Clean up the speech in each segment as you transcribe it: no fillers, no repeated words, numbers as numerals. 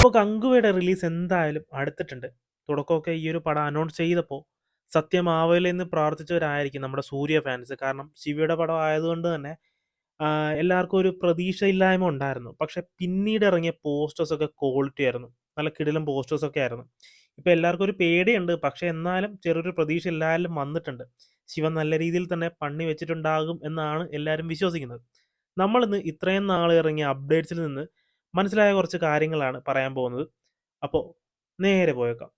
അപ്പോൾ കങ്കുവയുടെ റിലീസ് എന്തായാലും അടുത്തിട്ടുണ്ട്. തുടക്കമൊക്കെ ഈ ഒരു പടം അനൗൺസ് ചെയ്തപ്പോൾ സത്യമാവില്ലെന്ന് പ്രാർത്ഥിച്ചവരായിരിക്കും നമ്മുടെ സൂര്യ ഫാൻസ്. കാരണം ശിവയുടെ പടം ആയതുകൊണ്ട് തന്നെ എല്ലാവർക്കും ഒരു പ്രതീക്ഷയില്ലായ്മ ഉണ്ടായിരുന്നു. പക്ഷെ പിന്നീട് ഇറങ്ങിയ പോസ്റ്റേഴ്സൊക്കെ ക്വാളിറ്റി ആയിരുന്നു. നല്ല കിടിലൻ പോസ്റ്റേഴ്സൊക്കെ ആയിരുന്നു. ഇപ്പൊ എല്ലാവർക്കും ഒരു പേടിയുണ്ട്. പക്ഷെ എന്നാലും ചെറിയൊരു പ്രതീക്ഷ എല്ലാവരിലും വന്നിട്ടുണ്ട്. ശിവൻ നല്ല രീതിയിൽ തന്നെ പണി വെച്ചിട്ടുണ്ടാകും എന്നാണ് എല്ലാവരും വിശ്വസിക്കുന്നത്. നമ്മളിന്ന് ഇത്രയും നാൾ ഇറങ്ങിയ അപ്ഡേറ്റ്സിൽ നിന്ന് മനസ്സിലായ കുറച്ച് കാര്യങ്ങളാണ് പറയാൻ പോകുന്നത്. അപ്പോൾ നേരെ പോയേക്കാം.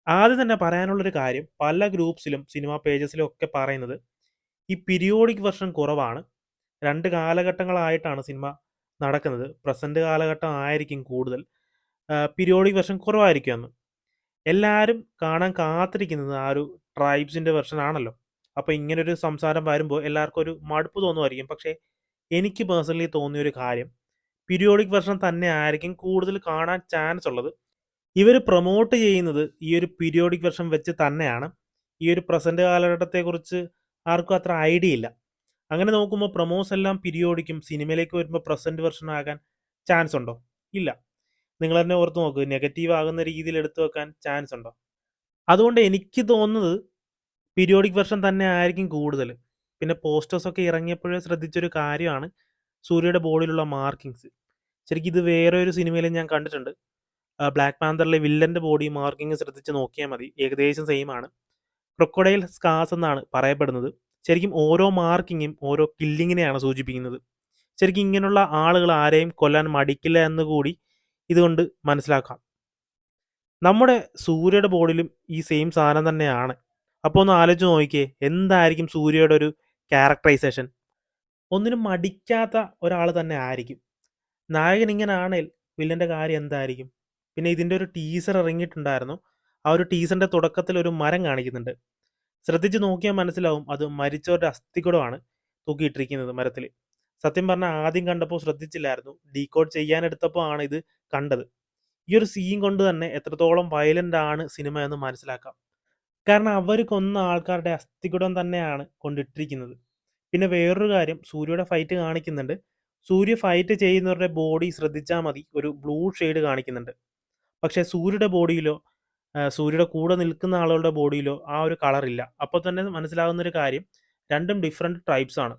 ആദ്യം തന്നെ പറയാനുള്ളൊരു കാര്യം, പല ഗ്രൂപ്പ്സിലും സിനിമാ പേജസിലും ഒക്കെ പറയുന്നത് ഈ പീരിയോഡിക് വെർഷൻ കുറവാണ്. 2 കാലഘട്ടങ്ങളായിട്ടാണ് സിനിമ നടക്കുന്നത്. പ്രസന്റ് കാലഘട്ടം ആയിരിക്കും കൂടുതൽ. പീരിയോഡിക് വെർഷൻ കുറവായിരിക്കുമെന്ന്. എല്ലാവരും കാണാൻ കാത്തിരിക്കുന്നത് ആ ഒരു ട്രൈബ്സിൻ്റെ വെർഷൻ ആണല്ലോ. അപ്പോൾ ഇങ്ങനൊരു സംസാരം വരുമ്പോൾ എല്ലാവർക്കും ഒരു മടുപ്പ് തോന്നുമായിരിക്കും. പക്ഷേ എനിക്ക് പേഴ്സണലി തോന്നിയൊരു കാര്യം, പീരിയോഡിക് വെർഷൻ തന്നെ ആയിരിക്കും കൂടുതൽ കാണാൻ ചാൻസ് ഉള്ളത്. ഇവർ പ്രൊമോട്ട് ചെയ്യുന്നത് ഈ ഒരു പീരിയോഡിക് വെർഷൻ വെച്ച് തന്നെയാണ്. ഈ ഒരു പ്രസന്റ് കാലഘട്ടത്തെക്കുറിച്ച് ആർക്കും അത്ര ഐഡിയ ഇല്ല. അങ്ങനെ നോക്കുമ്പോൾ പ്രൊമോസ് എല്ലാം പീരിയോഡിക്കും സിനിമയിലേക്ക് വരുമ്പോൾ പ്രസന്റ് വെർഷൻ ആകാൻ ചാൻസ് ഉണ്ടോ? ഇല്ല. നിങ്ങൾ തന്നെ ഓർത്ത് നോക്ക്, നെഗറ്റീവ് ആകുന്ന രീതിയിൽ എടുത്തു വെക്കാൻ ചാൻസ് ഉണ്ടോ? അതുകൊണ്ട് എനിക്ക് തോന്നുന്നത് പീരിയോഡിക് വെർഷൻ തന്നെ ആയിരിക്കും കൂടുതൽ. പിന്നെ പോസ്റ്റേഴ്സൊക്കെ ഇറങ്ങിയപ്പോഴേ ശ്രദ്ധിച്ചൊരു കാര്യമാണ് സൂര്യയുടെ ബോഡിയിലുള്ള മാർക്കിങ്സ്. ശരിക്കും ഇത് വേറെ ഒരു സിനിമയിലും ഞാൻ കണ്ടിട്ടുണ്ട്. ബ്ലാക്ക് പാന്തറിലെ വില്ലൻ്റെ ബോഡി മാർക്കിങ് ശ്രദ്ധിച്ച് നോക്കിയാൽ മതി. ഏകദേശം സെയിം ആണ്. ക്രൊക്കഡൈൽ സ്കാർസ് എന്നാണ് പറയപ്പെടുന്നത്. ശരിക്കും ഓരോ മാർക്കിങ്ങും ഓരോ കില്ലിങ്ങിനെയാണ് സൂചിപ്പിക്കുന്നത്. ശരിക്കും ഇങ്ങനെയുള്ള ആളുകൾ ആരെയും കൊല്ലാൻ മടിക്കില്ല എന്ന് കൂടി ഇതുകൊണ്ട് മനസ്സിലാക്കാം. നമ്മുടെ സൂര്യയുടെ ബോഡിയിലും ഈ സെയിം സാധനം തന്നെയാണ്. അപ്പോൾ ഒന്ന് ആലോചിച്ച് നോക്കിയേ, എന്തായിരിക്കും സൂര്യയുടെ ഒരു ക്യാരക്ടറൈസേഷൻ? ഒന്നിനും മടിക്കാത്ത ഒരാൾ തന്നെ ആയിരിക്കും. നായകൻ ഇങ്ങനെ ആണെങ്കിൽ വില്ലൻ്റെ കാര്യം എന്തായിരിക്കും? പിന്നെ ഇതിൻ്റെ ഒരു ടീസർ ഇറങ്ങിയിട്ടുണ്ടായിരുന്നു. ആ ഒരു ടീസറിൻ്റെ തുടക്കത്തിൽ ഒരു മരം കാണിക്കുന്നുണ്ട്. ശ്രദ്ധിച്ച് നോക്കിയാൽ മനസ്സിലാവും, അത് മരിച്ചവരുടെ അസ്ഥികൂടമാണ് തൂക്കിയിട്ടിരിക്കുന്നത് മരത്തിൽ. സത്യം പറഞ്ഞാൽ ആദ്യം കണ്ടപ്പോൾ ശ്രദ്ധിച്ചില്ലായിരുന്നു. ഡീകോഡ് ചെയ്യാനെടുത്തപ്പോൾ ആണ് ഇത് കണ്ടത്. ഈ ഒരു സീൻ കൊണ്ട് തന്നെ എത്രത്തോളം വയലൻ്റ് ആണ് സിനിമ എന്ന് മനസ്സിലാക്കാം. കാരണം അവർ കൊന്ന ആൾക്കാരുടെ അസ്ഥികൂടം തന്നെയാണ് കൊണ്ടിട്ടിരിക്കുന്നത്. പിന്നെ വേറൊരു കാര്യം, സൂര്യയുടെ ഫൈറ്റ് കാണിക്കുന്നുണ്ട്. സൂര്യ ഫൈറ്റ് ചെയ്യുന്നവരുടെ ബോഡി ശ്രദ്ധിച്ചാൽ മതി, ഒരു ബ്ലൂ ഷെയ്ഡ് കാണിക്കുന്നുണ്ട്. പക്ഷേ സൂര്യയുടെ ബോഡിയിലോ സൂര്യയുടെ കൂടെ നിൽക്കുന്ന ആളുകളുടെ ബോഡിയിലോ ആ ഒരു കളറില്ല. അപ്പോൾ തന്നെ മനസ്സിലാകുന്നൊരു കാര്യം, രണ്ടും ഡിഫറെൻറ്റ് ട്രൈബ്സ് ആണ്.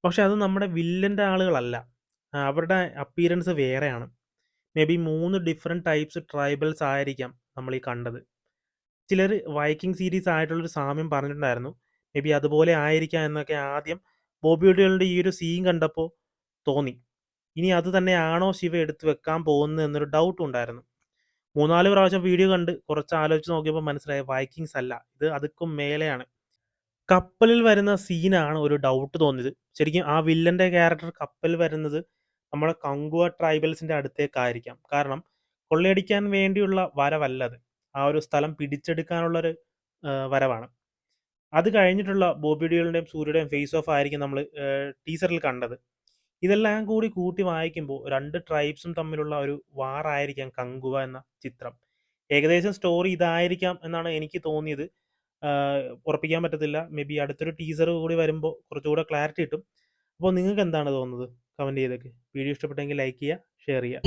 പക്ഷേ അത് നമ്മുടെ വില്ലൻ്റെ ആളുകളല്ല. അവരുടെ അപ്പീറൻസ് വേറെയാണ്. May be 3 different types tribals ആയിരിക്കാം നമ്മൾ ഈ കണ്ടത്. ചിലർ വൈക്കിംഗ് സീരീസ് ആയിട്ടുള്ളൊരു സാമ്യം പറഞ്ഞിട്ടുണ്ടായിരുന്നു. മേ ബി അതുപോലെ ആയിരിക്കാം എന്നൊക്കെ ആദ്യം ബോബി ഡോളിയുടെ ഈ ഒരു സീൻ കണ്ടപ്പോൾ തോന്നി. ഇനി അത് തന്നെയാണോ ശിവ എടുത്തു വെക്കാൻ പോകുന്നത് എന്നൊരു ഡൗട്ടും ഉണ്ടായിരുന്നു. 3-4 പ്രാവശ്യം വീഡിയോ കണ്ട് കുറച്ച് ആലോചിച്ച് നോക്കിയപ്പോൾ മനസ്സിലായി, വൈക്കിങ്സ് അല്ല, ഇത് അതുക്കും മേലെയാണ്. കപ്പലിൽ വരുന്ന സീനാണ് ഒരു ഡൗട്ട് തോന്നിയത്. ശരിക്കും ആ വില്ലൻ്റെ ക്യാരക്ടർ കപ്പലിൽ വരുന്നത് നമ്മുടെ കങ്കുവ ട്രൈബൽസിൻ്റെ അടുത്തേക്കായിരിക്കാം. കാരണം കൊള്ളയടിക്കാൻ വേണ്ടിയുള്ള വരവല്ലത്, ആ ഒരു സ്ഥലം പിടിച്ചെടുക്കാനുള്ളൊരു വരവാണ്. അത് കഴിഞ്ഞിട്ടുള്ള ബോബി ഡിയോളിൻ്റെയും സൂര്യയുടെയും ഫേസ് ഓഫ് ആയിരിക്കും നമ്മൾ ടീസറിൽ കണ്ടത്. ഇതെല്ലാം കൂടി കൂട്ടി വായിക്കുമ്പോൾ 2 ട്രൈബ്സും തമ്മിലുള്ള ഒരു വാറായിരിക്കാം കങ്കുവ എന്ന ചിത്രം. ഏകദേശം സ്റ്റോറി ഇതായിരിക്കാം എന്നാണ് എനിക്ക് തോന്നിയത്. ഉറപ്പിക്കാൻ പറ്റത്തില്ല. മേ ബി അടുത്തൊരു ടീസർ കൂടി വരുമ്പോൾ കുറച്ചുകൂടെ ക്ലാരിറ്റി കിട്ടും. അപ്പോൾ നിങ്ങൾക്ക് എന്താണ് തോന്നുന്നത്? കമൻറ്റ് ചെയ്തേക്ക്. വീഡിയോ ഇഷ്ടപ്പെട്ടെങ്കിൽ ലൈക്ക് ചെയ്യുക, ഷെയർ ചെയ്യുക.